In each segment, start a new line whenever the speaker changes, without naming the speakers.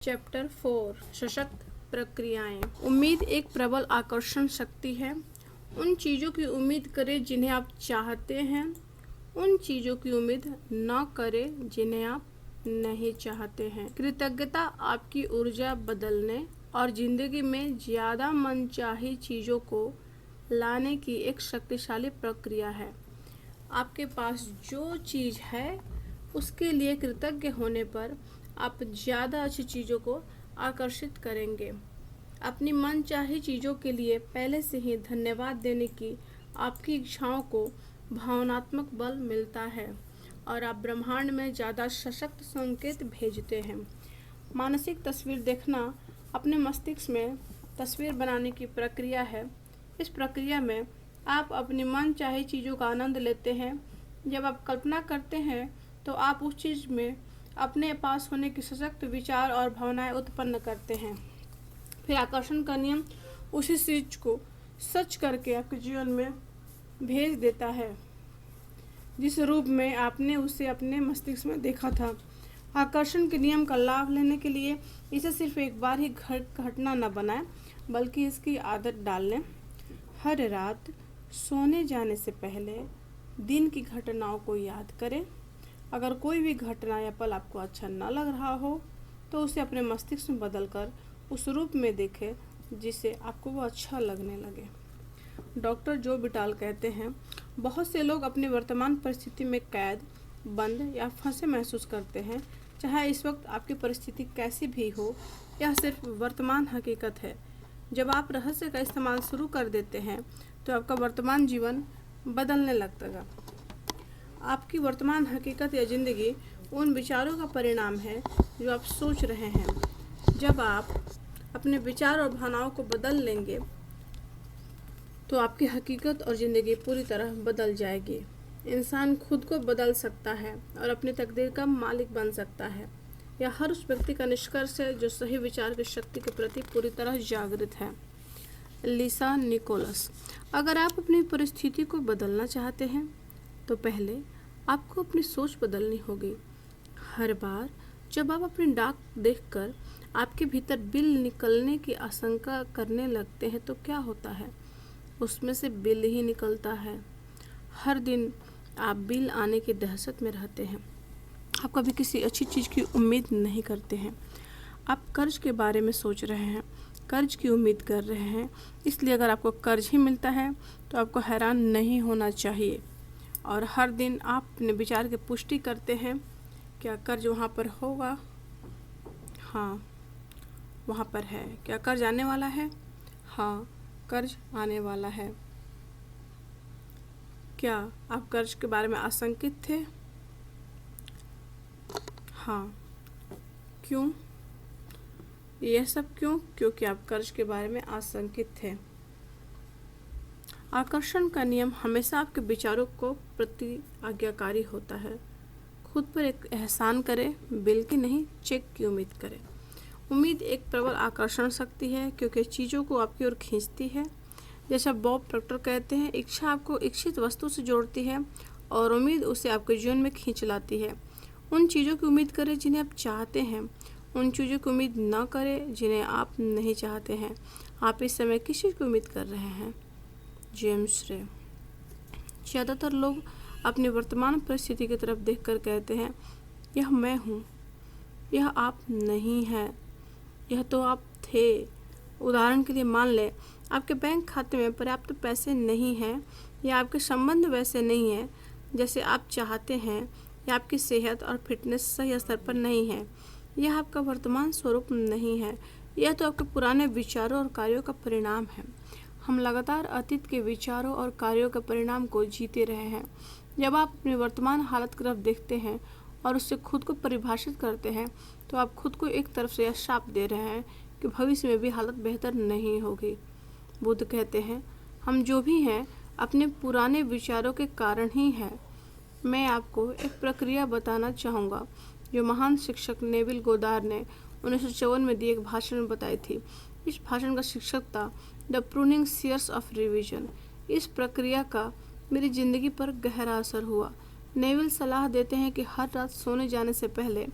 Chapter 4 सशक्त प्रक्रियाएं। उम्मीद एक प्रबल आकर्षण शक्ति है। उन चीज़ों की उम्मीद करें जिन्हें आप चाहते हैं। उन चीज़ों की उम्मीद न करें जिन्हें आप नहीं चाहते हैं। कृतज्ञता आपकी ऊर्जा बदलने और ज़िंदगी में ज़्यादा मनचाही चीज़ों को लाने की एक शक्तिशाली प्रक्रिया है। आपके पास जो चीज़ है उसके लिए कृतज्ञ होने पर आप ज़्यादा अच्छी चीज़ों को आकर्षित करेंगे। अपनी मनचाही चीज़ों के लिए पहले से ही धन्यवाद देने की आपकी इच्छाओं को भावनात्मक बल मिलता है और आप ब्रह्मांड में ज़्यादा सशक्त संकेत भेजते हैं। मानसिक तस्वीर देखना अपने मस्तिष्क में तस्वीर बनाने की प्रक्रिया है। इस प्रक्रिया में आप अपनी मनचाही चीज़ों का आनंद लेते हैं। जब आप कल्पना करते हैं तो आप उस चीज़ में अपने पास होने की सशक्त विचार और भावनाएं उत्पन्न करते हैं। फिर आकर्षण का नियम उसी चीज को सच करके आपके जीवन में भेज देता है जिस रूप में आपने उसे अपने मस्तिष्क में देखा था। आकर्षण के नियम का लाभ लेने के लिए इसे सिर्फ एक बार ही घटना न बनाएं, बल्कि इसकी आदत डाल लें। हर रात सोने जाने से पहले दिन की घटनाओं को याद करें। अगर कोई भी घटना या पल आपको अच्छा न लग रहा हो तो उसे अपने मस्तिष्क में बदलकर उस रूप में देखें जिससे आपको वो अच्छा लगने लगे। डॉक्टर जो बिटाल कहते हैं, बहुत से लोग अपनी वर्तमान परिस्थिति में कैद, बंद या फंसे महसूस करते हैं। चाहे इस वक्त आपकी परिस्थिति कैसी भी हो, यह सिर्फ वर्तमान हकीकत है। जब आप रहस्य का इस्तेमाल शुरू कर देते हैं तो आपका वर्तमान जीवन बदलने लगेगा। आपकी वर्तमान हकीकत या ज़िंदगी उन विचारों का परिणाम है जो आप सोच रहे हैं। जब आप अपने विचार और भावनाओं को बदल लेंगे तो आपकी हकीकत और ज़िंदगी पूरी तरह बदल जाएगी। इंसान खुद को बदल सकता है और अपनी तकदीर का मालिक बन सकता है। यह हर उस व्यक्ति का निष्कर्ष है जो सही विचार की शक्ति के प्रति पूरी तरह जागृत है। लिसा निकोलस। अगर आप अपनी परिस्थिति को बदलना चाहते हैं तो पहले आपको अपनी सोच बदलनी होगी। हर बार जब आप अपनी डाक देखकर आपके भीतर बिल निकलने की आशंका करने लगते हैं तो क्या होता है? उसमें से बिल ही निकलता है। हर दिन आप बिल आने की दहशत में रहते हैं। आप कभी किसी अच्छी चीज़ की उम्मीद नहीं करते हैं। आप कर्ज के बारे में सोच रहे हैं, कर्ज की उम्मीद कर रहे हैं। इसलिए अगर आपको कर्ज ही मिलता है तो आपको हैरान नहीं होना चाहिए। और हर दिन आप अपने विचार की पुष्टि करते हैं, क्या कर्ज वहाँ पर होगा? हाँ, वहाँ पर है। क्या कर्ज आने वाला है? हाँ, कर्ज आने वाला है। क्या आप कर्ज के बारे में आशंकित थे? हाँ। क्यों? यह सब क्यों? क्योंकि आप कर्ज के बारे में आशंकित थे। आकर्षण का नियम हमेशा आपके विचारों को प्रति आज्ञाकारी होता है। खुद पर एक एहसान करें, बिल की नहीं, चेक की उम्मीद करें। उम्मीद एक प्रबल आकर्षण शक्ति है क्योंकि चीज़ों को आपकी ओर खींचती है। जैसा बॉब प्रॉक्टर कहते हैं, इच्छा आपको इच्छित वस्तु से जोड़ती है और उम्मीद उसे आपके जीवन में खींच लाती है। उन चीज़ों की उम्मीद करें जिन्हें आप चाहते हैं। उन चीज़ों की उम्मीद न करें जिन्हें आप नहीं चाहते हैं। आप इस समय किस चीज़ की उम्मीद कर रहे हैं? जेम्स रे। ज़्यादातर लोग अपनी वर्तमान परिस्थिति की तरफ देखकर कहते हैं, यह मैं हूँ, यह आप नहीं हैं, यह तो आप थे। उदाहरण के लिए मान लें आपके बैंक खाते में पर्याप्त पैसे नहीं हैं, या आपके संबंध वैसे नहीं हैं जैसे आप चाहते हैं, या आपकी सेहत और फिटनेस सही स्तर पर नहीं है। यह आपका वर्तमान स्वरूप नहीं है, यह तो आपके पुराने विचारों और कार्यों का परिणाम है। हम लगातार अतीत के विचारों और कार्यों के परिणाम को जीते रहे हैं। जब आप अपनी वर्तमान हालत की तरफ देखते हैं और उससे खुद को परिभाषित करते हैं तो आप खुद को एक तरफ से यह शाप दे रहे हैं कि भविष्य में भी हालत बेहतर नहीं होगी। बुद्ध कहते हैं, हम जो भी हैं अपने पुराने विचारों के कारण ही हैं। मैं आपको एक प्रक्रिया बताना चाहूँगा जो महान शिक्षक नेविल गोदार ने 1954 में दिए एक भाषण में बताई थी। इस भाषण का शीर्षक था the pruning shears of revision. इस प्रक्रिया का मेरी ज़िंदगी पर गहरा असर हुआ। नेविल सलाह देते हैं कि हर रात सोने जाने से पहले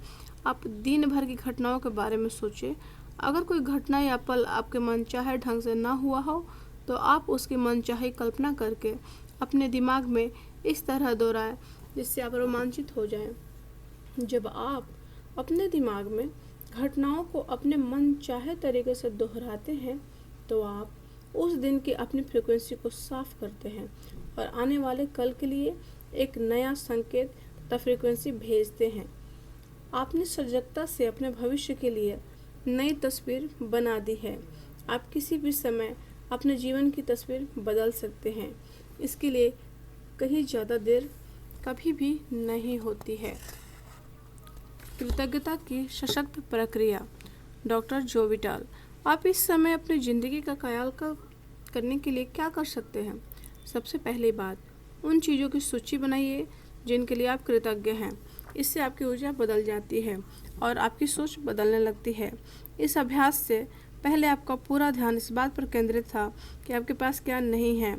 आप दिन भर की घटनाओं के बारे में सोचें। अगर कोई घटना या पल आपके मनचाहे ढंग से ना हुआ हो तो आप उसकी मनचाही कल्पना करके अपने दिमाग में इस तरह दोहराएं जिससे आप रोमांचित हो जाएं। जब आप अपने दिमाग में घटनाओं को अपने मन चाहे तरीके से दोहराते हैं तो आप उस दिन की अपनी फ्रीक्वेंसी को साफ करते हैं और आने वाले कल के लिए एक नया संकेत तथा फ्रीक्वेंसी भेजते हैं। आपने सजगता से अपने भविष्य के लिए नई तस्वीर बना दी है। आप किसी भी समय अपने जीवन की तस्वीर बदल सकते हैं। इसके लिए कहीं ज़्यादा देर कभी भी नहीं होती है। कृतज्ञता की सशक्त प्रक्रिया, डॉक्टर जो विटाल। आप इस समय अपनी ज़िंदगी का ख्याल करने के लिए क्या कर सकते हैं? सबसे पहली बात, उन चीज़ों की सूची बनाइए जिनके लिए आप कृतज्ञ हैं। इससे आपकी ऊर्जा बदल जाती है और आपकी सोच बदलने लगती है। इस अभ्यास से पहले आपका पूरा ध्यान इस बात पर केंद्रित था कि आपके पास क्या नहीं है।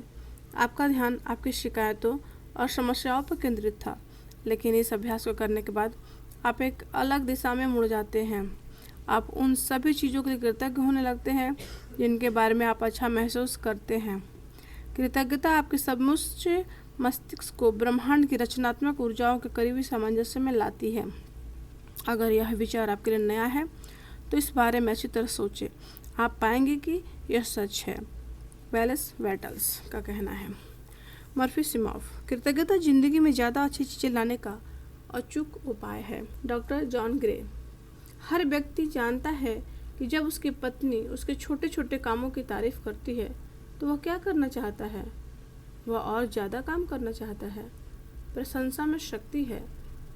आपका ध्यान आपकी शिकायतों और समस्याओं पर केंद्रित था, लेकिन इस अभ्यास को करने के बाद आप एक अलग दिशा में मुड़ जाते हैं। आप उन सभी चीज़ों के लिए कृतज्ञ होने लगते हैं जिनके बारे में आप अच्छा महसूस करते हैं। कृतज्ञता आपके समूचे मस्तिष्क को ब्रह्मांड की रचनात्मक ऊर्जाओं के करीबी सामंजस्य में लाती है। अगर यह विचार आपके लिए नया है तो इस बारे में अच्छी तरह सोचें। आप पाएंगे कि यह सच है। वेलेस वेटल्स का कहना है। मर्फी सिमॉफ, कृतज्ञता जिंदगी में ज़्यादा अच्छी चीज़ें लाने का अचूक उपाय है। डॉक्टर जॉन ग्रे, हर व्यक्ति जानता है कि जब उसकी पत्नी उसके छोटे छोटे कामों की तारीफ करती है तो वह क्या करना चाहता है? वह और ज़्यादा काम करना चाहता है। प्रशंसा में शक्ति है।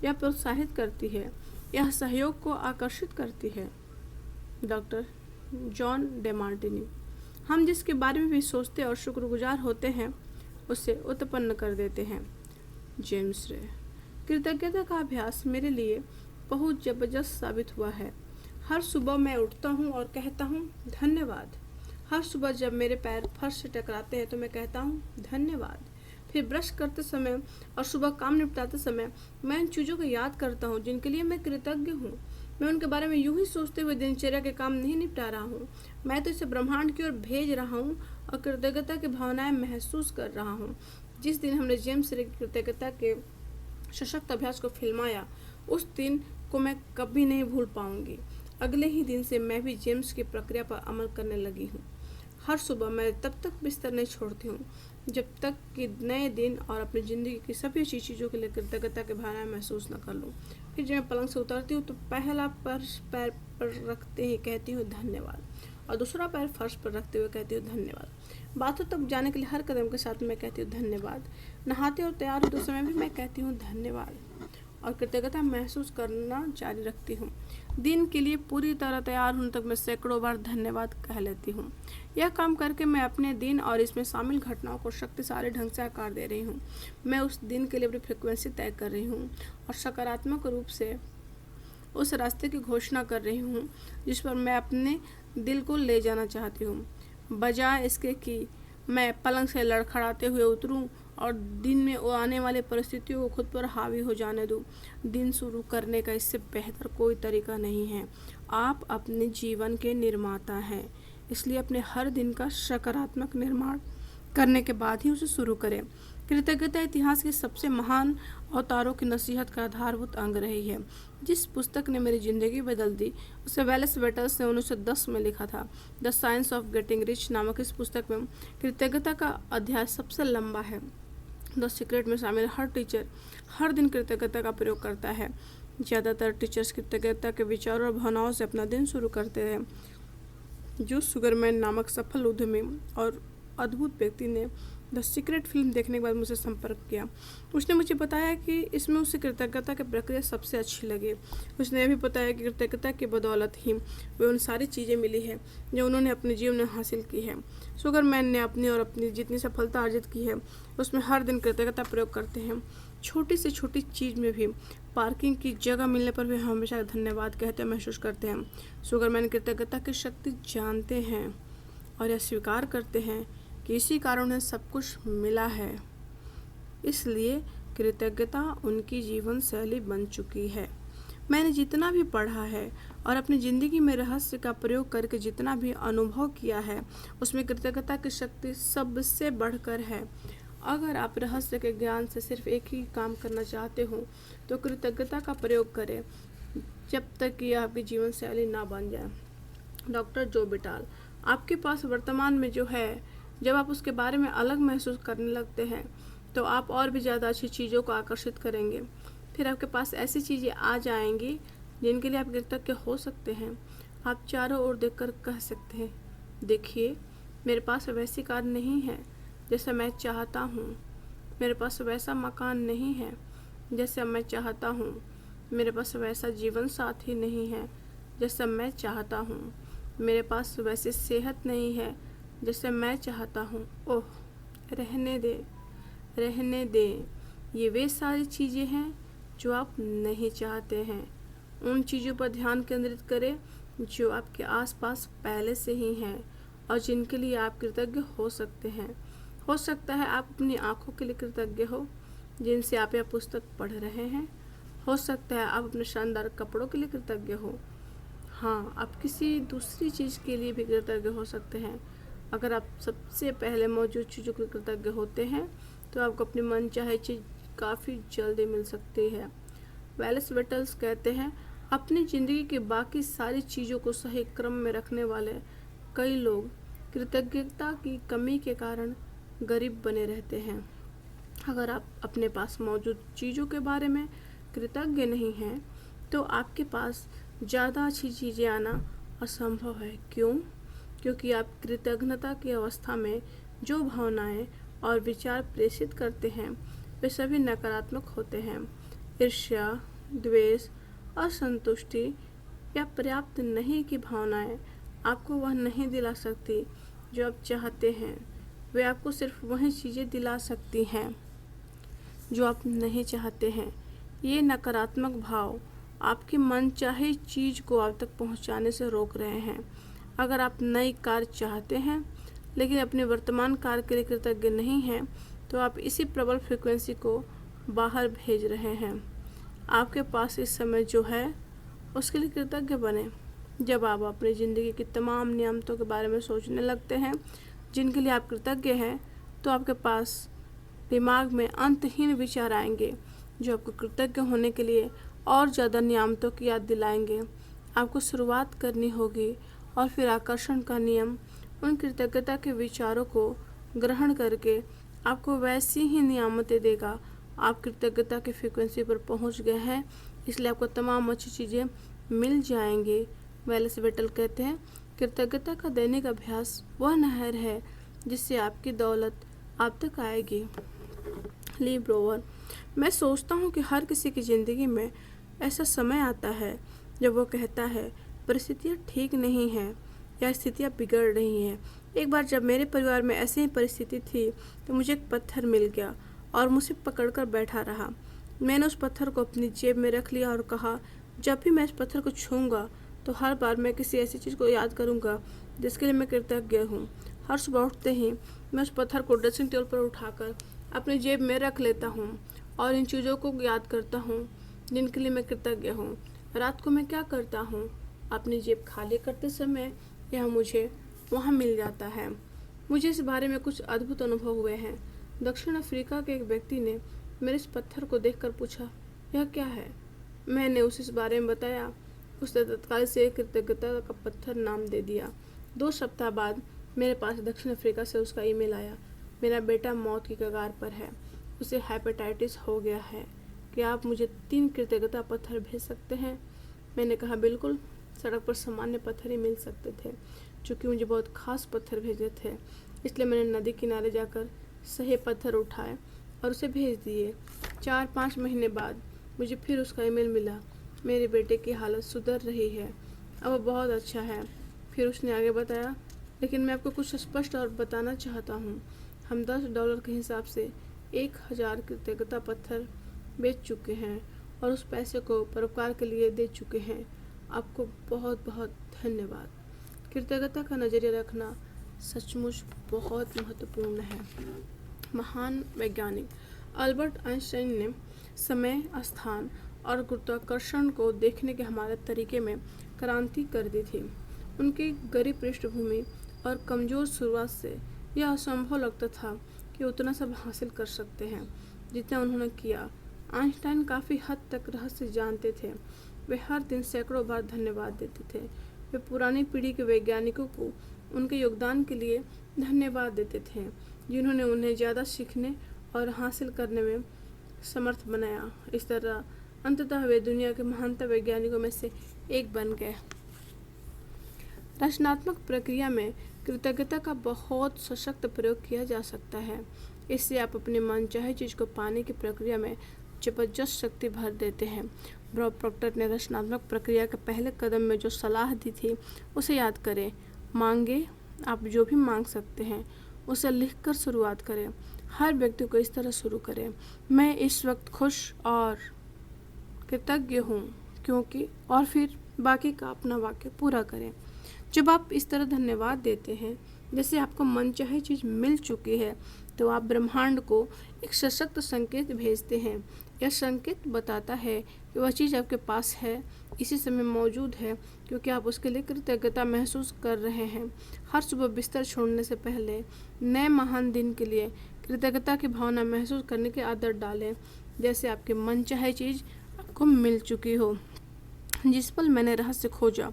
यह प्रोत्साहित करती है। यह सहयोग को आकर्षित करती है। डॉक्टर जॉन डेमार्टिनी, हम जिसके बारे में भी सोचते और शुक्रगुजार होते हैं उसे उत्पन्न कर देते हैं। जेम्स रे, कृतज्ञता का अभ्यास मेरे लिए बहुत जबरदस्त साबित हुआ है। हर सुबह मैं उठता हूँ और कहता हूँ धन्यवाद। हर सुबह जब मेरे पैर फर्श से टकराते हैं तो मैं कहता हूँ धन्यवाद। फिर ब्रश करते समय और सुबह काम निपटाते समय मैं उन चीज़ों को याद करता हूँ जिनके लिए मैं कृतज्ञ हूँ। मैं उनके बारे में यूं ही सोचते हुए दिनचर्या के काम नहीं निपटा रहा हूँ। मैं तो इसे ब्रह्मांड की ओर भेज रहा हूँ और कृतज्ञता की भावनाएं महसूस कर रहा हूँ। जिस दिन हमने जेम्स रे की कृतज्ञता के सशक्त अभ्यास को फिल्माया उस दिन को मैं कभी नहीं भूल पाऊंगी। अगले ही दिन से मैं भी जेम्स की प्रक्रिया पर अमल करने लगी हूँ। हर सुबह मैं तब तक बिस्तर नहीं छोड़ती हूँ जब तक कि नए दिन और अपनी ज़िंदगी की सभी अच्छी चीज़ों के लिए कृतज्ञता की भावनाएं महसूस न कर लूँ। फिर जब मैं पलंग से उतरती हूँ तो पहला पैर पर रखते ही कहती हूँ धन्यवाद और दूसरा पैर फर्श पर रखते हुए कहती हूँ धन्यवाद। बाथरूम तक जाने के लिए हर कदम के साथ मैं कहती हूँ धन्यवाद। नहाते और तैयार होते समय भी मैं कहती हूँ धन्यवाद और कृतज्ञता महसूस करना जारी रखती हूँ। दिन के लिए पूरी तरह तैयार होने तक मैं सैकड़ों बार धन्यवाद कह लेती हूँ। यह काम करके मैं अपने दिन और इसमें शामिल घटनाओं को शक्तिशाली ढंग से आकार दे रही हूँ। मैं उस दिन के लिए अपनी फ्रिक्वेंसी तय कर रही हूँ और सकारात्मक रूप से उस रास्ते की घोषणा कर रही हूँ जिस पर मैं अपने दिल को ले जाना चाहती हूँ, बजाय इसके कि मैं पलंग से लड़खड़ाते हुए उतरूँ और दिन में आने वाली परिस्थितियों को खुद पर हावी हो जाने दूँ। दिन शुरू करने का इससे बेहतर कोई तरीका नहीं है। आप अपने जीवन के निर्माता हैं, इसलिए अपने हर दिन का सकारात्मक निर्माण करने के बाद ही उसे शुरू करें। कृतज्ञता इतिहास के सबसे महान अवतारों की नसीहत का आधारभूत अंग रही है। जिस पुस्तक ने मेरी ज़िंदगी बदल दी उसे वेलेस वेटल्स ने 1910 में लिखा था। The science of getting rich नामक इस पुस्तक में कृतज्ञता का अध्याय सबसे लंबा है। द सीक्रेट में शामिल हर टीचर हर दिन कृतज्ञता का प्रयोग करता है। ज़्यादातर टीचर्स कृतज्ञता के विचारों और भावनाओं से अपना दिन शुरू करते हैं। जो सुगरमैन नामक सफल उद्यमी और अद्भुत व्यक्ति ने द सीक्रेट फिल्म देखने के बाद मुझसे संपर्क किया। उसने मुझे बताया कि इसमें उसे कृतज्ञता की प्रक्रिया सबसे अच्छी लगी। उसने यह भी बताया कि कृतज्ञता की बदौलत ही वे उन सारी चीज़ें मिली है जो उन्होंने अपने जीवन में हासिल की है। सुगरमैन ने अपनी और अपनी जितनी सफलता अर्जित की है उसमें हर दिन कृतज्ञता प्रयोग करते हैं। छोटी से छोटी चीज़ में भी पार्किंग की जगह मिलने पर भी हम हमेशा धन्यवाद कहते महसूस करते हैं। सुगरमैन कृतज्ञता की शक्ति जानते हैं और यह स्वीकार करते हैं कि इसी कारण उन्हें सब कुछ मिला है, इसलिए कृतज्ञता उनकी जीवन शैली बन चुकी है। मैंने जितना भी पढ़ा है और अपनी ज़िंदगी में रहस्य का प्रयोग करके जितना भी अनुभव किया है, उसमें कृतज्ञता की शक्ति सबसे बढ़कर है। अगर आप रहस्य के ज्ञान से सिर्फ एक ही काम करना चाहते हो तो कृतज्ञता का प्रयोग करें, जब तक कि आपकी जीवन शैली ना बन जाए। डॉक्टर जो बिटाल, आपके पास वर्तमान में जो है, जब आप उसके बारे में अलग महसूस करने लगते हैं तो आप और भी ज़्यादा अच्छी चीज़ों को आकर्षित करेंगे। फिर आपके पास ऐसी चीज़ें आ जाएंगी जिनके लिए आप कृतज्ञ हो सकते हैं। आप चारों ओर देखकर कह सकते हैं, देखिए मेरे पास वैसी कार नहीं है जैसा मैं चाहता हूँ, मेरे पास वैसा मकान नहीं है जैसा मैं चाहता हूँ, मेरे पास वैसा जीवन साथी नहीं है जैसा मैं चाहता हूँ, मेरे पास वैसी सेहत नहीं है जैसे मैं चाहता हूँ। ओह, रहने दे, रहने दे। ये वे सारी चीज़ें हैं जो आप नहीं चाहते हैं। उन चीज़ों पर ध्यान केंद्रित करें जो आपके आसपास पहले से ही हैं और जिनके लिए आप कृतज्ञ हो सकते हैं। हो सकता है आप अपनी आँखों के लिए कृतज्ञ हो जिनसे आप यह पुस्तक पढ़ रहे हैं। हो सकता है आप अपने शानदार कपड़ों के लिए कृतज्ञ हो। हाँ, आप किसी दूसरी चीज़ के लिए भी कृतज्ञ हो सकते हैं। अगर आप सबसे पहले मौजूद चीज़ों के लिए कृतज्ञ होते हैं तो आपको अपनी मनचाही चीज़ काफ़ी जल्दी मिल सकती है। वेलेस वेटल्स कहते हैं, अपनी ज़िंदगी की बाकी सारी चीज़ों को सही क्रम में रखने वाले कई लोग कृतज्ञता की कमी के कारण गरीब बने रहते हैं। अगर आप अपने पास मौजूद चीज़ों के बारे में कृतज्ञ नहीं हैं तो आपके पास ज़्यादा अच्छी चीज़ें आना असंभव है। क्यों? क्योंकि आप कृतज्ञता की अवस्था में जो भावनाएं और विचार प्रेषित करते हैं वे सभी नकारात्मक होते हैं। ईर्ष्या, द्वेष, असंतुष्टि या पर्याप्त नहीं की भावनाएं आपको वह नहीं दिला सकती जो आप चाहते हैं। वे आपको सिर्फ वही चीज़ें दिला सकती हैं जो आप नहीं चाहते हैं। ये नकारात्मक भाव आपकी मनचाही चीज़ को आप तक पहुंचाने से रोक रहे हैं। अगर आप नई कार चाहते हैं लेकिन अपनी वर्तमान कार के लिए कृतज्ञ नहीं हैं तो आप इसी प्रबल फ्रीक्वेंसी को बाहर भेज रहे हैं। आपके पास इस समय जो है उसके लिए कृतज्ञ बने। जब आप अपनी ज़िंदगी की तमाम नियामतों के बारे में सोचने लगते हैं जिनके लिए आप कृतज्ञ हैं तो आपके पास दिमाग में अंतहीन विचार आएंगे जो आपको कृतज्ञ होने के लिए और ज़्यादा नियामतों की याद दिलाएंगे। आपको शुरुआत करनी होगी और फिर आकर्षण का नियम उन कृतज्ञता के विचारों को ग्रहण करके आपको वैसी ही नियामतें देगा। आप कृतज्ञता की फ्रीक्वेंसी पर पहुंच गए हैं, इसलिए आपको तमाम अच्छी चीज़ें मिल जाएंगी। वेलेस वेटल कहते हैं, कृतज्ञता का दैनिक अभ्यास वह नहर है जिससे आपकी दौलत आप तक आएगी। ली ब्रोवर, मैं सोचता हूँ कि हर किसी की ज़िंदगी में ऐसा समय आता है जब वो कहता है परिस्थितियाँ ठीक नहीं हैं या स्थितियाँ बिगड़ रही हैं। एक बार जब मेरे परिवार में ऐसी ही परिस्थिति थी तो मुझे एक पत्थर मिल गया और मुझे पकड़कर बैठा रहा। मैंने उस पत्थर को अपनी जेब में रख लिया और कहा, जब भी मैं इस पत्थर को छूऊंगा तो हर बार मैं किसी ऐसी चीज़ को याद करूंगा जिसके लिए मैं कृतज्ञ हूँ। हर सुबह उठते ही मैं उस पत्थर को ड्रेसिंग टेबल पर उठाकर अपनी जेब में रख लेता हूँ और इन चीज़ों को याद करता हूँ जिनके लिए मैं कृतज्ञ हूँ। रात को मैं क्या करता हूँ, अपनी जेब खाली करते समय यह मुझे वहाँ मिल जाता है। मुझे इस बारे में कुछ अद्भुत अनुभव हुए हैं। दक्षिण अफ्रीका के एक व्यक्ति ने मेरे इस पत्थर को देखकर पूछा, यह क्या है? मैंने उसे इस बारे में बताया। उसने तत्काल से कृतज्ञता का पत्थर नाम दे दिया। 2 सप्ताह बाद मेरे पास दक्षिण अफ्रीका से उसका ईमेल आया, मेरा बेटा मौत की कगार पर है, उसे हेपेटाइटिस हो गया है, क्या आप मुझे 3 कृतज्ञता पत्थर भेज सकते हैं? मैंने कहा, बिल्कुल। सड़क पर सामान्य पत्थर ही मिल सकते थे, चूँकि मुझे बहुत खास पत्थर भेजे थे, इसलिए मैंने नदी किनारे जाकर सही पत्थर उठाए और उसे भेज दिए। 4-5 महीने बाद मुझे फिर उसका ईमेल मिला, मेरे बेटे की हालत सुधर रही है, अब वो बहुत अच्छा है। फिर उसने आगे बताया, लेकिन मैं आपको कुछ स्पष्ट और बताना चाहता हूँ, हम $10 के हिसाब से 1000 कृतज्ञता पत्थर बेच चुके हैं और उस पैसे को परोपकार के लिए दे चुके हैं। आपको बहुत बहुत धन्यवाद। कृतज्ञता का नज़रिया रखना सचमुच बहुत महत्वपूर्ण है। महान वैज्ञानिक अल्बर्ट आइंस्टाइन ने समय, स्थान और गुरुत्वाकर्षण को देखने के हमारे तरीके में क्रांति कर दी थी। उनकी गरीब पृष्ठभूमि और कमज़ोर शुरुआत से यह असंभव लगता था कि उतना सब हासिल कर सकते हैं जितना उन्होंने किया। आइंस्टाइन काफ़ी हद तक रहस्य जानते थे। वे हर दिन सैकड़ों बार धन्यवाद देते थे। वे पुरानी पीढ़ी के वैज्ञानिकों को उनके योगदान के लिए धन्यवाद देते थे, जिन्होंने उन्हें ज़्यादा सीखने और हासिल करने में समर्थ बनाया। इस तरह अंततः वे दुनिया के महानतम वैज्ञानिकों में से एक बन गए। रचनात्मक प्रक्रिया में कृतज्ञता का बहुत सशक्त प्रयोग किया जा सकता है। इससे आप अपने मनचाहे चीज़ को पाने की प्रक्रिया में जबरदस्त शक्ति भर देते हैं। बॉब प्रॉक्टर ने रचनात्मक प्रक्रिया के पहले कदम में जो सलाह दी थी उसे याद करें। मांगे, आप जो भी मांग सकते हैं उसे लिखकर शुरुआत करें। हर व्यक्ति को इस तरह शुरू करें, मैं इस वक्त खुश और कृतज्ञ हूँ क्योंकि, और फिर बाकी का अपना वाक्य पूरा करें। जब आप इस तरह धन्यवाद देते हैं जैसे आपको मनचाही चीज़ मिल चुकी है, तो आप ब्रह्मांड को एक सशक्त संकेत भेजते हैं। यह संकेत बताता है कि वह चीज़ आपके पास है, इसी समय मौजूद है, क्योंकि आप उसके लिए कृतज्ञता महसूस कर रहे हैं। हर सुबह बिस्तर छोड़ने से पहले नए महान दिन के लिए कृतज्ञता की भावना महसूस करने की आदत डालें, जैसे आपकी मनचाही चीज़ आपको मिल चुकी हो। जिस पल मैंने रहस्य खोजा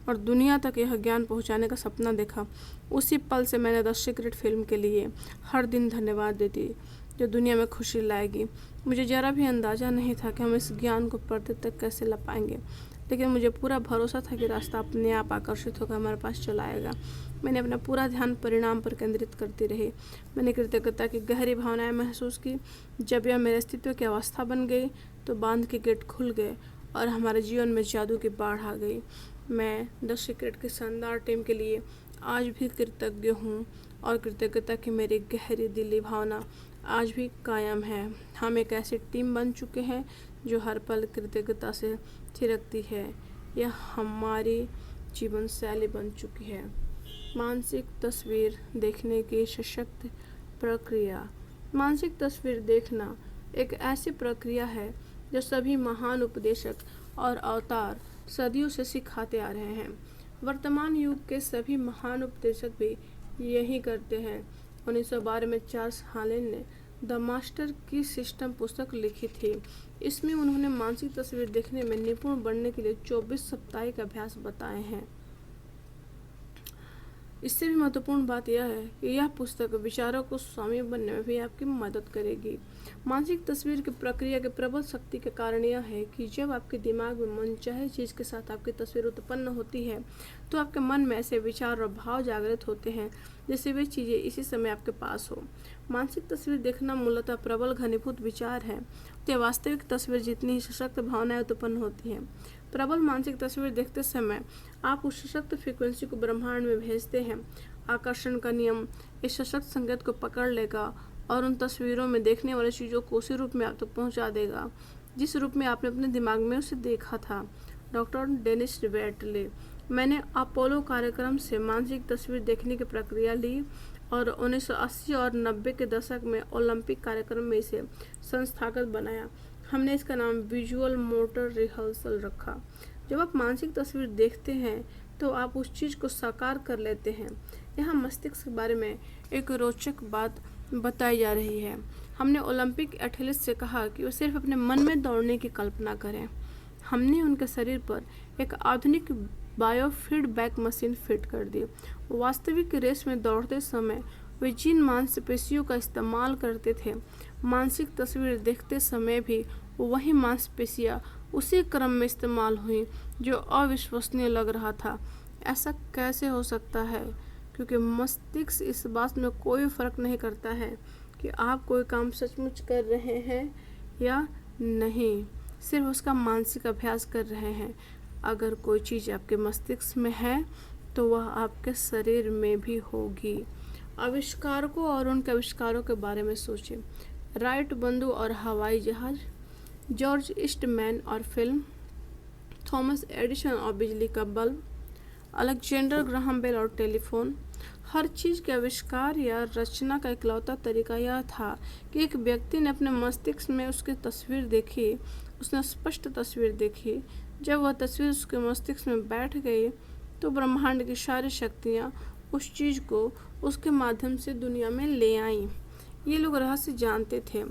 और दुनिया तक यह ज्ञान पहुंचाने का सपना देखा, उसी पल से मैंने द सीक्रेट फिल्म के लिए हर दिन धन्यवाद देती, जो दुनिया में खुशी लाएगी। मुझे ज़रा भी अंदाज़ा नहीं था कि हम इस ज्ञान को पर्दे तक कैसे ला पाएंगे, लेकिन मुझे पूरा भरोसा था कि रास्ता अपने आप आकर्षित होकर हमारे पास चला आएगा। मैंने अपना पूरा ध्यान परिणाम पर केंद्रित करती रही। मैंने कृतज्ञता की गहरी भावनाएं महसूस की। जब यह मेरे अस्तित्व की अवस्था बन गई तो बांध के गेट खुल गए और हमारे जीवन में जादू की बाढ़ आ गई। मैं द सीक्रेट की शानदार टीम के लिए आज भी कृतज्ञ हूँ और कृतज्ञता की मेरी गहरी दिली भावना आज भी कायम है। हम एक ऐसी टीम बन चुके हैं जो हर पल कृतज्ञता से थिरकती है। यह हमारी जीवन शैली बन चुकी है। मानसिक तस्वीर देखने की सशक्त प्रक्रिया। मानसिक तस्वीर देखना एक ऐसी प्रक्रिया है जो सभी महान उपदेशक और अवतार सदियों से सिखाते आ रहे हैं। वर्तमान युग के सभी महान उपदेशक भी यही करते हैं। 1912 में चार्ल्स हालेन ने द मास्टर की सिस्टम पुस्तक लिखी थी। इसमें उन्होंने मानसिक तस्वीर देखने में निपुण बनने के लिए 24 साप्ताहिक अभ्यास बताए हैं। इससे भी महत्वपूर्ण बात यह है कि यह पुस्तक विचारों को स्वामी बनने में भी आपकी मदद करेगी। मानसिक तस्वीर की प्रक्रिया की प्रबल शक्ति के कारण यह है कि जब आपके दिमाग में मनचाहे चीज़ के साथ आपकी तस्वीर उत्पन्न होती है, तो आपके मन में ऐसे विचार और भाव जागृत होते हैं जैसे वे चीज़ें इसी समय आपके पास हो। मानसिक तस्वीर देखना मूलतः प्रबल घनीभूत विचार है, तो वास्तविक तस्वीर जितनी ही सशक्त भावनाएं उत्पन्न होती हैं। प्रबल मानसिक तस्वीर देखते समय आप उस सशक्त फ्रीक्वेंसी को ब्रह्मांड में भेजते हैं। आकर्षण का नियम इस सशक्त संकेत को पकड़ लेगा और उन तस्वीरों में देखने वाली चीज़ों को उसी रूप में आप तक पहुंचा देगा जिस रूप में आपने अपने दिमाग में उसे देखा था। Doctor Denis Waitley. मैंने अपोलो कार्यक्रम से मानसिक तस्वीर देखने की प्रक्रिया ली और 1980 और 90 के दशक में ओलंपिक कार्यक्रम में इसे संस्थागत बनाया। हमने इसका नाम विजुअल मोटर रिहर्सल रखा। जब आप मानसिक तस्वीर देखते हैं तो आप उस चीज़ को साकार कर लेते हैं। यहाँ मस्तिष्क के बारे में एक रोचक बात बताई जा रही है। हमने ओलंपिक एथलीट से कहा कि वो सिर्फ अपने मन में दौड़ने की कल्पना करें। हमने उनके शरीर पर एक आधुनिक बायोफीडबैक मशीन फिट कर दी। वास्तविक रेस में दौड़ते समय वे जिन मांसपेशियों का इस्तेमाल करते थे, मानसिक तस्वीर देखते समय भी वही मांसपेशियां उसी क्रम में इस्तेमाल हुई जो अविश्वसनीय लग रहा था। ऐसा कैसे हो सकता है? क्योंकि मस्तिष्क इस बात में कोई फर्क नहीं करता है कि आप कोई काम सचमुच कर रहे हैं या नहीं, सिर्फ उसका मानसिक अभ्यास कर रहे हैं। अगर कोई चीज़ आपके मस्तिष्क में है तो वह आपके शरीर में भी होगी। आविष्कारकों और उनके आविष्कारों के बारे में सोचें। राइट बंदूक और हवाई जहाज, जॉर्ज ईस्टमैन और फिल्म, थॉमस एडिसन और बिजली का बल्ब, अलेक्जेंडर ग्राहम बेल और टेलीफोन। हर चीज़ के आविष्कार या रचना का इकलौता तरीका यह था कि एक व्यक्ति ने अपने मस्तिष्क में उसकी तस्वीर देखी उसने स्पष्ट तस्वीर देखी। जब वह तस्वीर उसके मस्तिष्क में बैठ गई तो ब्रह्मांड की सारी शक्तियाँ उस चीज़ को उसके माध्यम से दुनिया में ले आईं। ये लोग रहस्य जानते थे।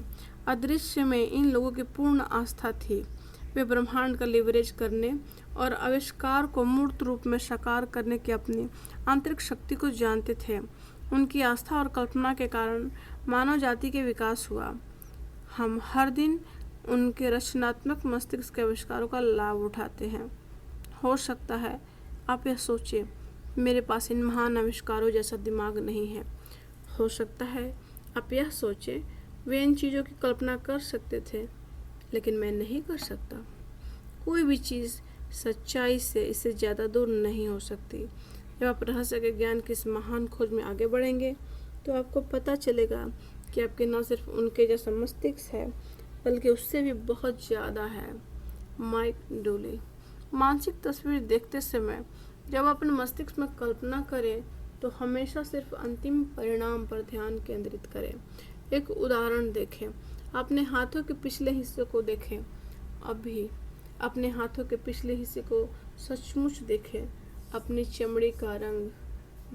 अदृश्य में इन लोगों की पूर्ण आस्था थी। वे ब्रह्मांड का लिवरेज करने और आविष्कार को मूर्त रूप में साकार करने की अपनी आंतरिक शक्ति को जानते थे। उनकी आस्था और कल्पना के कारण मानव जाति के विकास हुआ। हम हर दिन उनके रचनात्मक मस्तिष्क के आविष्कारों का लाभ उठाते हैं। हो सकता है आप यह सोचें, मेरे पास इन महान आविष्कारों जैसा दिमाग नहीं है। हो सकता है आप यह सोचें, वे इन चीज़ों की कल्पना कर सकते थे, लेकिन मैं नहीं कर सकता। कोई भी चीज़ सच्चाई से इससे ज़्यादा दूर नहीं हो सकती। जब आप रहस्य के ज्ञान की इस महान खोज में आगे बढ़ेंगे तो आपको पता चलेगा कि आपके न सिर्फ उनके जैसा मस्तिष्क है, बल्कि उससे भी बहुत ज़्यादा है। माइक डोली। मानसिक तस्वीर देखते समय जब आप अपने मस्तिष्क में कल्पना करें तो हमेशा सिर्फ अंतिम परिणाम पर ध्यान केंद्रित करें। एक उदाहरण देखें। अपने हाथों के पिछले हिस्से को देखें। अभी अपने हाथों के पिछले हिस्से को सचमुच देखें। अपनी चमड़ी का रंग,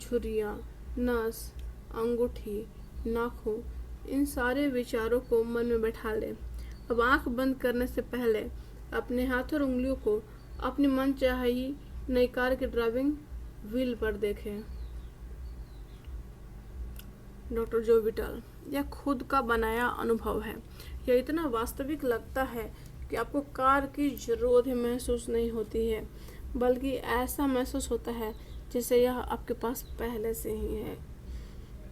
झुर्रियाँ, नस, अंगूठी, नाखून, इन सारे विचारों को मन में बैठा लें। अब आंख बंद करने से पहले अपने हाथ और उंगलियों को अपनी मनचाही नई कार की ड्राइविंग व्हील पर देखें। डॉक्टर जो विटल। यह खुद का बनाया अनुभव है। यह इतना वास्तविक लगता है कि आपको कार की जरूरत ही महसूस नहीं होती है, बल्कि ऐसा महसूस होता है जैसे यह आपके पास पहले से ही है।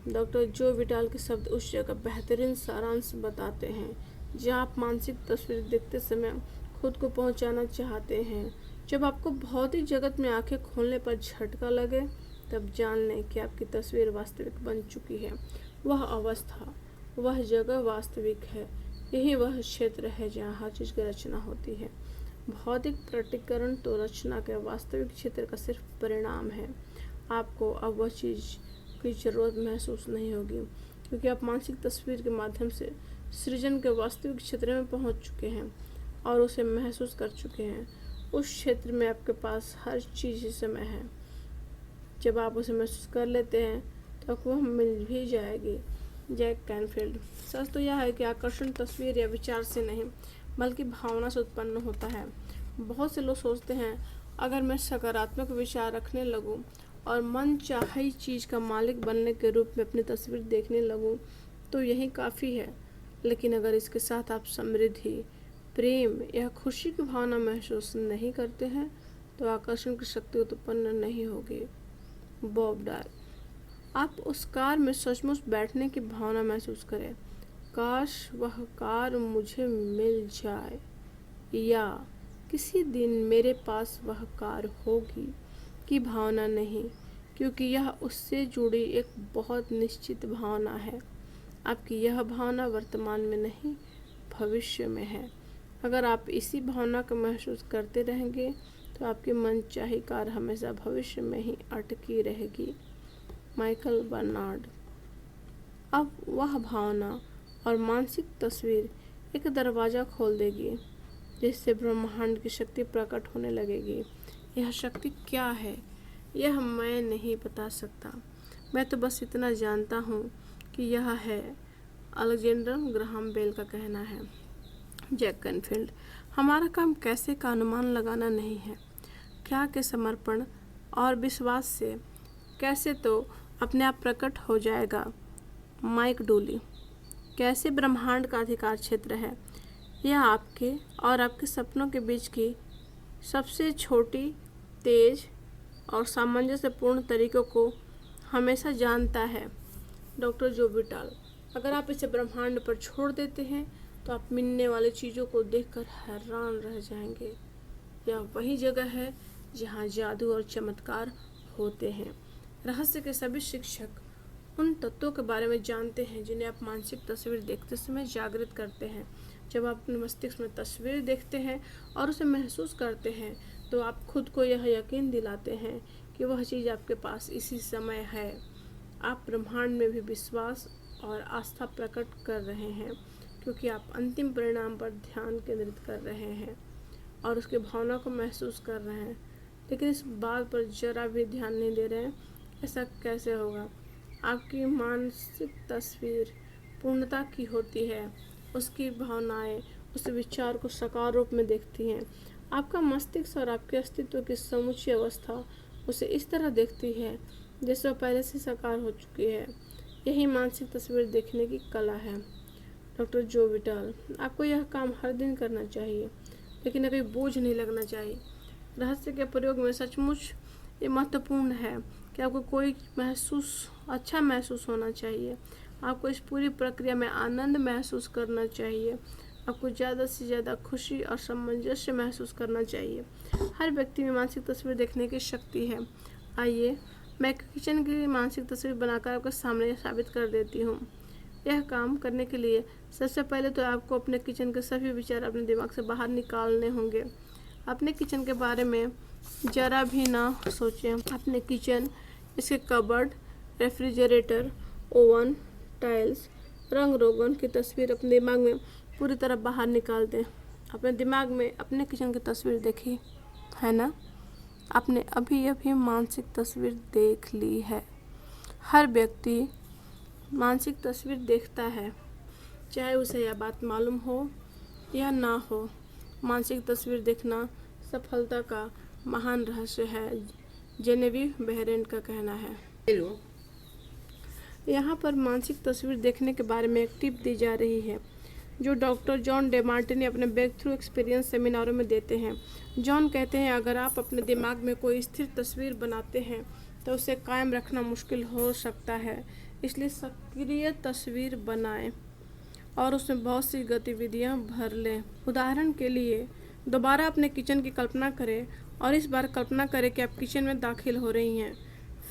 डॉक्टर जो विटाल के शब्द उस जगह बेहतरीन सारांश बताते हैं जहाँ आप मानसिक तस्वीर देखते समय खुद को पहुँचाना चाहते हैं। जब आपको भौतिक जगत में आंखें खोलने पर झटका लगे, तब जान लें कि आपकी तस्वीर वास्तविक बन चुकी है। वह अवस्था, वह जगह वास्तविक है। यही वह क्षेत्र है जहाँ हर चीज़ की रचना होती है। भौतिक प्रकटीकरण तो रचना के वास्तविक क्षेत्र का सिर्फ परिणाम है। आपको अब वह चीज़ की ज़रूरत महसूस नहीं होगी, क्योंकि आप मानसिक तस्वीर के माध्यम से सृजन के वास्तविक क्षेत्र में पहुंच चुके हैं और उसे महसूस कर चुके हैं। उस क्षेत्र में आपके पास हर चीज़ इस समय है। जब आप उसे महसूस कर लेते हैं तो आपको वह मिल भी जाएगी। Jack Canfield. सच तो यह है कि आकर्षण तस्वीर या विचार से नहीं, बल्कि भावना से उत्पन्न होता है। बहुत से लोग सोचते हैं, अगर मैं सकारात्मक विचार रखने लगूं और मन चाही चीज़ का मालिक बनने के रूप में अपनी तस्वीर देखने लगूं तो यही काफ़ी है। लेकिन अगर इसके साथ आप समृद्धि, प्रेम या खुशी की भावना महसूस नहीं करते हैं तो आकर्षण की शक्ति उत्पन्न नहीं होगी। बॉब डाल। आप उस कार में सचमुच बैठने की भावना महसूस करें। काश वह कार मुझे मिल जाए, या किसी दिन मेरे पास वह कार होगी की भावना नहीं, क्योंकि यह उससे जुड़ी एक बहुत निश्चित भावना है। आपकी यह भावना वर्तमान में नहीं, भविष्य में है। अगर आप इसी भावना को महसूस करते रहेंगे तो आपकी मनचाही कार हमेशा भविष्य में ही अटकी रहेगी। Michael Bernard. अब वह भावना और मानसिक तस्वीर एक दरवाज़ा खोल देगी जिससे ब्रह्मांड की शक्ति प्रकट होने लगेगी। यह शक्ति क्या है, यह मैं नहीं बता सकता। मैं तो बस इतना जानता हूँ कि यह है, अलेक्जेंडर ग्राहम बेल का कहना है। Jack Canfield. हमारा काम कैसे का अनुमान लगाना नहीं है, क्या के समर्पण और विश्वास से कैसे तो अपने आप प्रकट हो जाएगा। माइक डोली। कैसे ब्रह्मांड का अधिकार क्षेत्र है, यह आपके और आपके सपनों के बीच की सबसे छोटी, तेज और सामंजस्यपूर्ण तरीकों को हमेशा जानता है। डॉक्टर जो विटाल। अगर आप इसे ब्रह्मांड पर छोड़ देते हैं तो आप मिलने वाली चीज़ों को देखकर हैरान रह जाएंगे। यह वही जगह है जहाँ जादू और चमत्कार होते हैं। रहस्य के सभी शिक्षक उन तत्वों के बारे में जानते हैं जिन्हें आप मानसिक तस्वीर देखते समय जागृत करते हैं। जब आप अपने मस्तिष्क में तस्वीर देखते हैं और उसे महसूस करते हैं तो आप खुद को यह यकीन दिलाते हैं कि वह चीज़ आपके पास इसी समय है। आप ब्रह्मांड में भी विश्वास और आस्था प्रकट कर रहे हैं। क्योंकि आप अंतिम परिणाम पर ध्यान केंद्रित कर रहे हैं और उसके भावना को महसूस कर रहे हैं, लेकिन इस बात पर जरा भी ध्यान नहीं दे रहे हैं। ऐसा कैसे होगा? आपकी मानसिक तस्वीर पूर्णता की होती है, उसकी भावनाएं उस विचार को साकार रूप में देखती हैं। आपका मस्तिष्क और आपके अस्तित्व की समूची अवस्था उसे इस तरह देखती है जैसे वह पहले से साकार हो चुकी है। यही मानसिक तस्वीर देखने की कला है। डॉक्टर जो विटाल, आपको यह काम हर दिन करना चाहिए, लेकिन कभी बोझ नहीं लगना चाहिए। रहस्य के प्रयोग में सचमुच ये महत्वपूर्ण है कि आपको कोई अच्छा महसूस होना चाहिए। आपको इस पूरी प्रक्रिया में आनंद महसूस करना चाहिए। आपको ज़्यादा से ज़्यादा खुशी और सामंजस्य महसूस करना चाहिए। हर व्यक्ति में मानसिक तस्वीर देखने की शक्ति है। आइए मैं किचन की मानसिक तस्वीर बनाकर आपके सामने साबित कर देती हूँ। यह काम करने के लिए सबसे पहले तो आपको अपने किचन के सभी विचार अपने दिमाग से बाहर निकालने होंगे। अपने किचन के बारे में जरा भी ना सोचें। अपने किचन, इसके कबर्ड, रेफ्रिजरेटर, ओवन, टाइल्स, रंग रोगन की तस्वीर अपने दिमाग में पूरी तरह बाहर निकाल दें। अपने दिमाग में अपने किचन की तस्वीर देखी है ना? आपने अभी अभी मानसिक तस्वीर देख ली है। हर व्यक्ति मानसिक तस्वीर देखता है, चाहे उसे यह बात मालूम हो या ना हो। मानसिक तस्वीर देखना सफलता का महान रहस्य है, जेनेविव बेहरेंट का कहना है। यहाँ पर मानसिक तस्वीर देखने के बारे में एक टिप दी जा रही है जो डॉक्टर जॉन डेमार्टिनी अपने ब्रेक थ्रू एक्सपीरियंस सेमिनारों में देते हैं। जॉन कहते हैं, अगर आप अपने दिमाग में कोई स्थिर तस्वीर बनाते हैं तो उसे कायम रखना मुश्किल हो सकता है, इसलिए सक्रिय तस्वीर बनाएं और उसमें बहुत सी गतिविधियां भर लें। उदाहरण के लिए, दोबारा अपने किचन की कल्पना करें और इस बार कल्पना करें कि आप किचन में दाखिल हो रही हैं,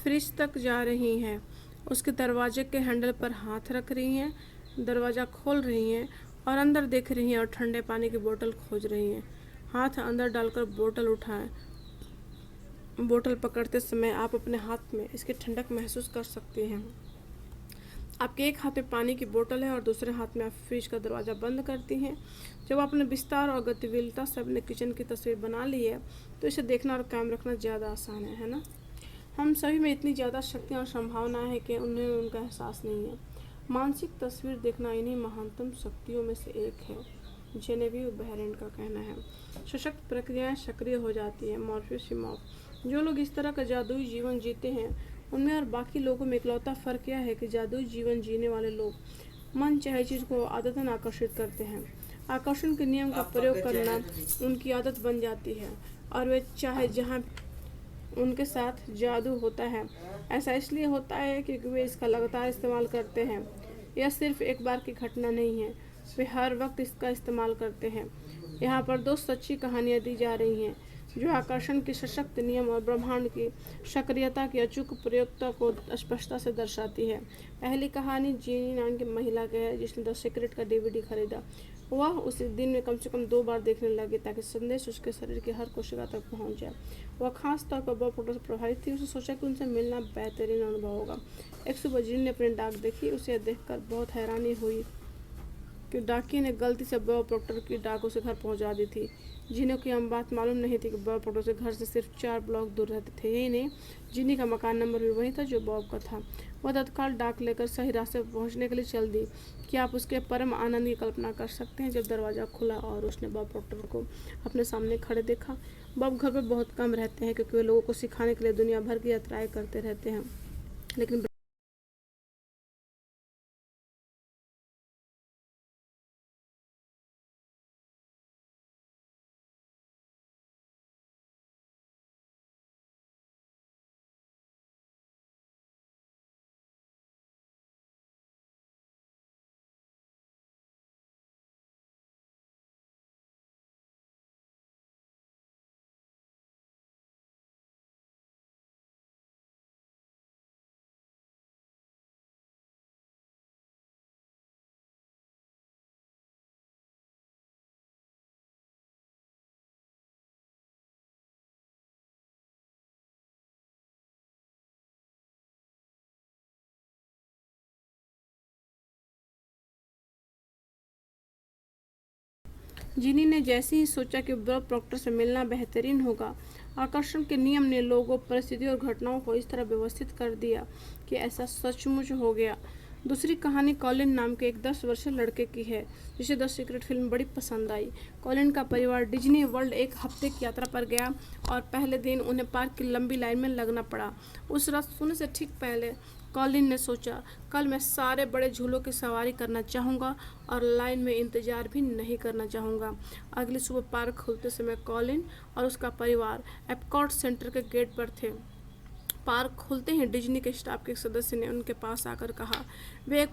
फ्रिज तक जा रही हैं, उसके दरवाजे के हैंडल पर हाथ रख रही हैं, दरवाज़ा खोल रही हैं और अंदर देख रही हैं और ठंडे पानी की बोतल खोज रही हैं। हाथ अंदर डालकर बोतल उठाएं। बोतल पकड़ते समय आप अपने हाथ में इसकी ठंडक महसूस कर सकते हैं। आपके एक हाथ में पानी की बोतल है और दूसरे हाथ में आप फ्रिज का दरवाज़ा बंद करती हैं। जब आपने विस्तार और गतिशीलता से अपने किचन की तस्वीर बना ली है तो इसे देखना और कायम रखना ज़्यादा आसान है ना? हम सभी में इतनी ज़्यादा शक्तियाँ और संभावनाएं हैं कि उन्हें उनका एहसास नहीं है। मानसिक तस्वीर देखना इन्हीं महानतम शक्तियों में से एक है, जेनेविव बेहरेंट का कहना है। सशक्त प्रक्रियाएं सक्रिय हो जाती हैं। मॉर्फियस सिमॉफ, जो लोग इस तरह का जादुई जीवन जीते हैं उनमें और बाकी लोगों में इकलौता फ़र्क यह है कि जादुई जीवन जीने वाले लोग मन चाहे चीज़ को आदतन आकर्षित करते हैं। आकर्षण के नियम का प्रयोग करना उनकी आदत बन जाती है और वे चाहे जहाँ उनके साथ जादू होता है। ऐसा इसलिए होता है क्योंकि वे इसका लगातार इस्तेमाल करते हैं। यह सिर्फ एक बार की घटना नहीं है, वे हर वक्त इसका इस्तेमाल करते हैं। यहाँ पर दो सच्ची कहानियाँ दी जा रही हैं जो आकर्षण के सशक्त नियम और ब्रह्मांड की सक्रियता की अचूक प्रयोगता को स्पष्टता से दर्शाती है। पहली कहानी जीनी नाम की महिला की है जिसने द सीक्रेट का डीवीडी खरीदा। वह उसे दिन में कम से कम 2 बार देखने लगी ताकि संदेश उसके शरीर की हर कोशिका तक पहुंच जाए। वह खास तौर पर बॉब प्रॉक्टर से प्रभावित थी। उसे सोचा कि उनसे मिलना बेहतरीन अनुभव होगा। एक सुबह जीनी ने अपनी डाक देखी। उसे देखकर बहुत हैरानी हुई कि डाकिये ने गलती से बॉब प्रॉक्टर की डाक उसे घर पहुंचा दी थी। जिन्हें की हम बात मालूम नहीं थी कि बॉब प्रॉक्टर से घर से सिर्फ 4 ब्लॉक दूर रहते थे। यही नहीं, जिनी का मकान नंबर भी वही था जो बॉब का था। वह तत्काल डाक लेकर सही रास्ते पर पहुंचने के लिए चल दी। क्या आप उसके परम आनंद की कल्पना कर सकते हैं जब दरवाज़ा खुला और उसने बॉब प्रॉक्टर को अपने सामने खड़े देखा। बॉब घर पर बहुत कम रहते हैं क्योंकि वे लोगों को सिखाने के लिए दुनिया भर की यात्राएं करते रहते हैं, लेकिन जिनी ने जैसे ही सोचा कि बॉब प्रॉक्टर से मिलना बेहतरीन होगा, आकर्षण के नियम ने लोगों, परिस्थितियों और घटनाओं को इस तरह व्यवस्थित कर दिया कि ऐसा सचमुच हो गया। दूसरी कहानी कॉलिन नाम के एक 10 वर्षीय लड़के की है जिसे द सीक्रेट फिल्म बड़ी पसंद आई। कॉलिन का परिवार डिज्नी वर्ल्ड एक हफ्ते की यात्रा पर गया और पहले दिन उन्हें पार्क की लंबी लाइन में लगना पड़ा। उस रात सोने से ठीक पहले कॉलिन ने सोचा, कल मैं सारे बड़े झूलों की सवारी करना चाहूँगा और लाइन में इंतजार भी नहीं करना चाहूँगा। अगली सुबह पार्क खुलते समय कॉलिन और उसका परिवार एपकॉट सेंटर के गेट पर थे। पार्क खुलते ही डिज्नी के स्टाफ के एक सदस्य ने उनके पास आकर कहा। वे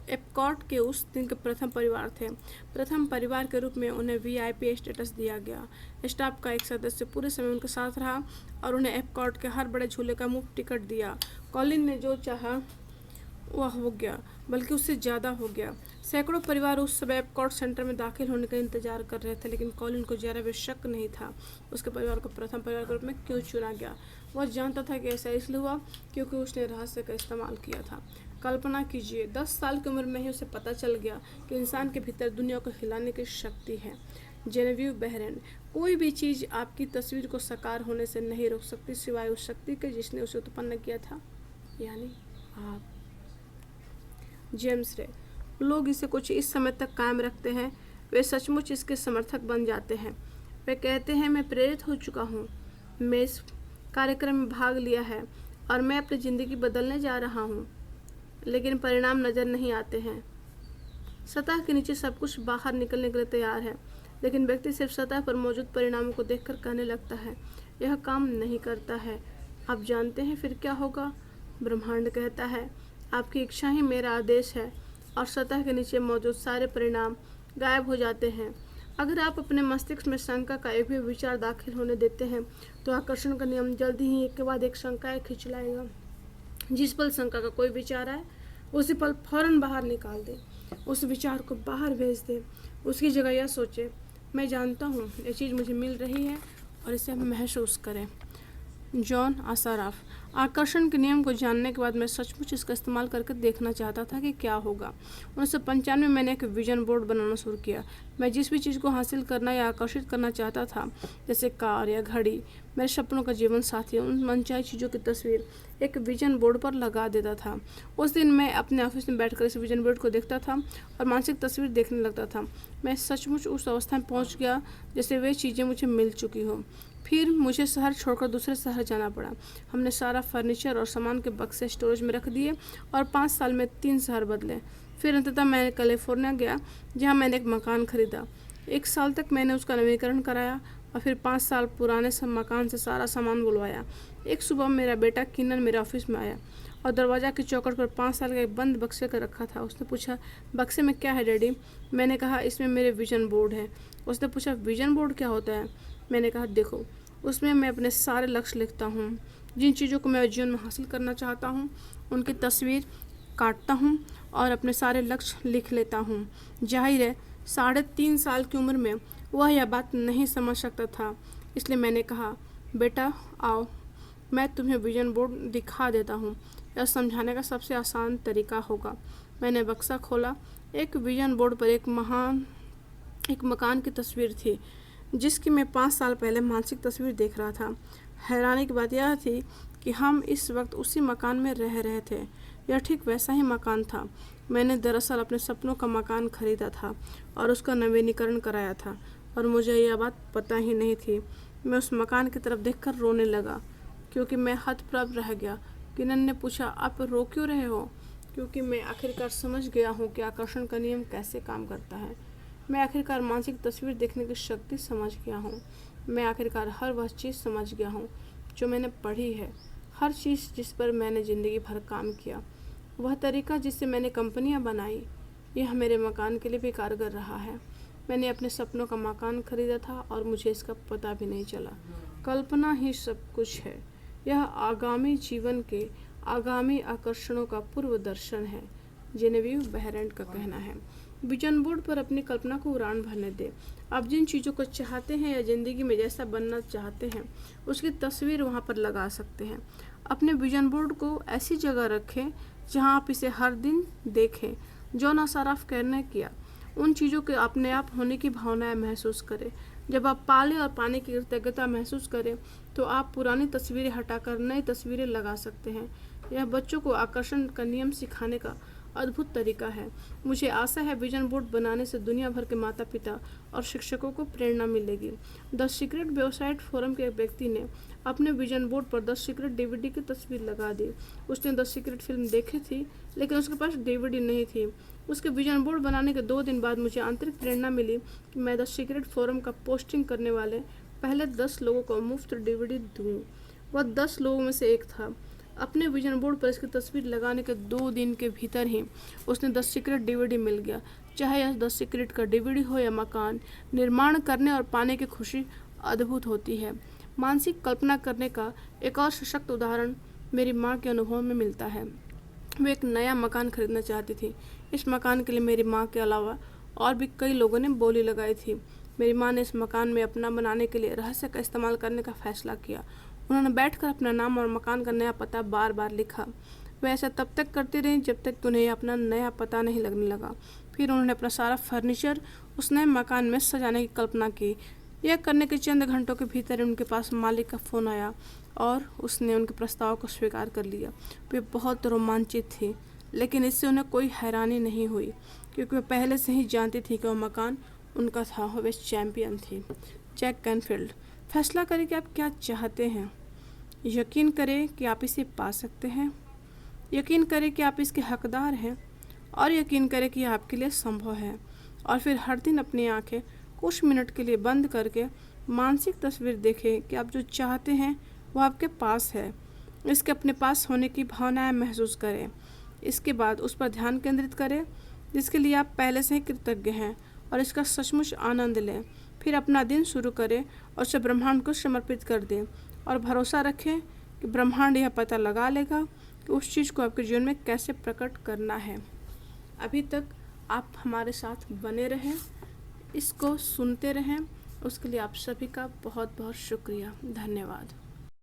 एपकॉट के उस दिन के प्रथम परिवार थे। प्रथम परिवार के रूप में उन्हें वीआईपी स्टेटस दिया गया। स्टाफ का एक सदस्य पूरे समय उनके साथ रहा और उन्हें एपकॉट के हर बड़े झूले का मुफ्त टिकट दिया। कॉलिन ने जो चाहा वह हो गया, बल्कि उससे ज़्यादा हो गया। सैकड़ों परिवार उस समय एपकॉट सेंटर में दाखिल होने का इंतजार कर रहे थे, लेकिन कॉलिन को जरा भी शक नहीं था उसके परिवार को प्रथम परिवार के रूप में क्यों चुना गया। वह जानता था कि ऐसा इसलिए हुआ क्योंकि उसने रहस्य का इस्तेमाल किया था। कल्पना कीजिए, 10 साल की उम्र में ही उसे पता चल गया कि इंसान के भीतर दुनिया को हिलाने की शक्ति है। जेनेविव बेहरेन, कोई भी चीज़ आपकी तस्वीर को साकार होने से नहीं रोक सकती सिवाय उस शक्ति के जिसने उसे उत्पन्न किया था, यानी आप। जेम्स रे, लोग इसे कुछ इस समय तक कायम रखते हैं, वे सचमुच इसके समर्थक बन जाते हैं। वे कहते हैं, मैं प्रेरित हो चुका हूँ, मैं इस कार्यक्रम में भाग लिया है और मैं अपनी ज़िंदगी बदलने जा रहा हूँ, लेकिन परिणाम नज़र नहीं आते हैं। सतह के नीचे सब कुछ बाहर निकलने के लिए तैयार है, लेकिन व्यक्ति सिर्फ सतह पर मौजूद परिणामों को देखकर कहने लगता है, यह काम नहीं करता है। आप जानते हैं फिर क्या होगा? ब्रह्मांड कहता है, आपकी इच्छा ही मेरा आदेश है, और सतह के नीचे मौजूद सारे परिणाम गायब हो जाते हैं। अगर आप अपने मस्तिष्क में शंका का एक भी विचार दाखिल होने देते हैं, तो आकर्षण का नियम जल्दी ही एक के बाद एक शंकाएं खींच लाएगा। जिस पल शंका का कोई विचार आए, उसी पल फौरन बाहर निकाल दे, उस विचार को बाहर भेज दे। उसकी जगह यह सोचे, मैं जानता हूँ ये चीज़ मुझे मिल रही है, और इसे महसूस करें। जॉन आसाराफ, आकर्षण के नियम को जानने के बाद मैं सचमुच इसका इस्तेमाल करके देखना चाहता था कि क्या होगा। 1995 में मैंने एक विजन बोर्ड बनाना शुरू किया। मैं जिस भी चीज़ को हासिल करना या आकर्षित करना चाहता था, जैसे कार या घड़ी, मेरे सपनों का जीवन साथी, उन मनचाही चीज़ों की तस्वीर एक विजन बोर्ड पर लगा देता था। उस दिन मैं अपने ऑफिस में बैठकर इस विजन बोर्ड को देखता था और मानसिक तस्वीर देखने लगता था। मैं सचमुच उस अवस्था में पहुँच गया जैसे वे चीज़ें मुझे मिल चुकी हों। फिर मुझे शहर छोड़कर दूसरे शहर जाना पड़ा। हमने सारा फर्नीचर और सामान के बक्से स्टोरेज में रख दिए और 5 साल में 3 शहर बदले। फिर अंततः मैं कैलिफोर्निया गया, जहां मैंने एक मकान खरीदा। 1 साल तक मैंने उसका नवीनीकरण कराया और फिर 5 साल पुराने मकान से सारा सामान बुलवाया। एक सुबह मेरा बेटा किन्नन मेरे ऑफिस में आया और दरवाज़ा की चौखट पर 5 साल का एक बंद बक्से का रखा था। उसने पूछा, बक्से में क्या है डैडी? मैंने कहा, इसमें मेरे विजन बोर्ड है। उसने पूछा, विजन बोर्ड क्या होता है? मैंने कहा, देखो, उसमें मैं अपने सारे लक्ष्य लिखता हूँ। जिन चीज़ों को मैं जीवन में हासिल करना चाहता हूँ, उनकी तस्वीर काटता हूँ और अपने सारे लक्ष्य लिख लेता हूँ। जाहिर है, 3.5 साल की उम्र में वह यह बात नहीं समझ सकता था, इसलिए मैंने कहा, बेटा आओ, मैं तुम्हें विजन बोर्ड दिखा देता हूँ। यह समझाने का सबसे आसान तरीका होगा। मैंने बक्सा खोला। एक विजन बोर्ड पर एक मकान की तस्वीर थी, जिसकी मैं 5 साल पहले मानसिक तस्वीर देख रहा था। हैरानी की बात यह थी कि हम इस वक्त उसी मकान में रह रहे थे। यह ठीक वैसा ही मकान था। मैंने दरअसल अपने सपनों का मकान खरीदा था और उसका नवीनीकरण कराया था, और मुझे यह बात पता ही नहीं थी। मैं उस मकान की तरफ देखकर रोने लगा क्योंकि मैं हतप्रभ रह गया। किन्नन ने पूछा, आप रो क्यों रहे हो? क्योंकि मैं आखिरकार समझ गया हूँ कि आकर्षण का नियम कैसे काम करता है। मैं आखिरकार मानसिक तस्वीर देखने की शक्ति समझ गया हूँ। मैं आखिरकार हर वह चीज़ समझ गया हूँ जो मैंने पढ़ी है, हर चीज़ जिस पर मैंने ज़िंदगी भर काम किया, वह तरीका जिससे मैंने कंपनियाँ बनाई, यह मेरे मकान के लिए भी कारगर रहा है। मैंने अपने सपनों का मकान खरीदा था और मुझे इसका पता भी नहीं चला। कल्पना ही सब कुछ है। यह आगामी जीवन के आगामी आकर्षणों का पूर्व दर्शन है, जेनेविव बेहरेन का कहना है। विजन बोर्ड पर अपनी कल्पना को उड़ान भरने दें। आप जिन चीज़ों को चाहते हैं या ज़िंदगी में जैसा बनना चाहते हैं, उसकी तस्वीर वहाँ पर लगा सकते हैं। अपने विजन बोर्ड को ऐसी जगह रखें जहाँ आप इसे हर दिन देखें। जॉन आसाराफ कहने किया, उन चीज़ों के अपने आप होने की भावनाएं महसूस करें। जब आप पाले और पाने की कृतज्ञता महसूस करें तो आप पुरानी तस्वीरें हटाकर नई तस्वीरें लगा सकते हैं। यह बच्चों को आकर्षण का नियम सिखाने का अद्भुत तरीका है। मुझे आशा है विजन बोर्ड बनाने से दुनिया भर के माता पिता और शिक्षकों को प्रेरणा मिलेगी। द सीक्रेट वेबसाइट फोरम के एक व्यक्ति ने अपने विजन बोर्ड पर द सीक्रेट डीवीडी की तस्वीर लगा दी। उसने द सीक्रेट फिल्म देखी थी लेकिन उसके पास डीवीडी नहीं थी। उसके विजन बोर्ड बनाने के 2 दिन बाद मुझे आंतरिक प्रेरणा मिली कि मैं द सीक्रेट फोरम का पोस्टिंग करने वाले पहले 10 लोगों को मुफ्त डीवीडी दूँ। वह 10 लोगों में से एक था। अपने विजन बोर्ड पर इसकी तस्वीर लगाने के 2 दिन के भीतर ही उसने द सीक्रेट डीवीडी मिल गया। चाहे यह द सीक्रेट का डीवीडी हो या मकान, निर्माण करने और पाने की खुशी अद्भुत होती है। मानसिक कल्पना करने का एक और सशक्त उदाहरण मेरी माँ के अनुभव में मिलता है। वो एक नया मकान खरीदना चाहती थी। इस मकान के लिए मेरी माँ के अलावा और भी कई लोगों ने बोली लगाई थी। मेरी माँ ने इस मकान में अपना बनाने के लिए रहस्य का इस्तेमाल करने का फैसला किया। उन्होंने बैठकर अपना नाम और मकान का नया पता बार बार लिखा। वह ऐसा तब तक करती रही जब तक उन्हें अपना नया पता नहीं लगने लगा। फिर उन्होंने अपना सारा फर्नीचर उस नए मकान में सजाने की कल्पना की। यह करने के चंद घंटों के भीतर उनके पास मालिक का फ़ोन आया और उसने उनके प्रस्ताव को स्वीकार कर लिया। वे बहुत रोमांचित थी, लेकिन इससे उन्हें कोई हैरानी नहीं हुई क्योंकि वे पहले से ही जानती थी कि वह मकान उनका था। वे चैंपियन थी। Jack Canfield. फैसला करें कि आप क्या चाहते हैं। यकीन करें कि आप इसे पा सकते हैं। यकीन करें कि आप इसके हकदार हैं और यकीन करें कि यह आपके लिए संभव है। और फिर हर दिन अपनी आंखें कुछ मिनट के लिए बंद करके मानसिक तस्वीर देखें कि आप जो चाहते हैं वो आपके पास है। इसके अपने पास होने की भावनाएं महसूस करें। इसके बाद उस पर ध्यान केंद्रित करें जिसके लिए आप पहले से ही कृतज्ञ हैं और इसका सचमुच आनंद लें। फिर अपना दिन शुरू करें और उसे ब्रह्मांड को समर्पित कर दें और भरोसा रखें कि ब्रह्मांड यह पता लगा लेगा कि उस चीज़ को आपके जीवन में कैसे प्रकट करना है। अभी तक आप हमारे साथ बने रहें, इसको सुनते रहें, उसके लिए आप सभी का बहुत बहुत शुक्रिया। धन्यवाद।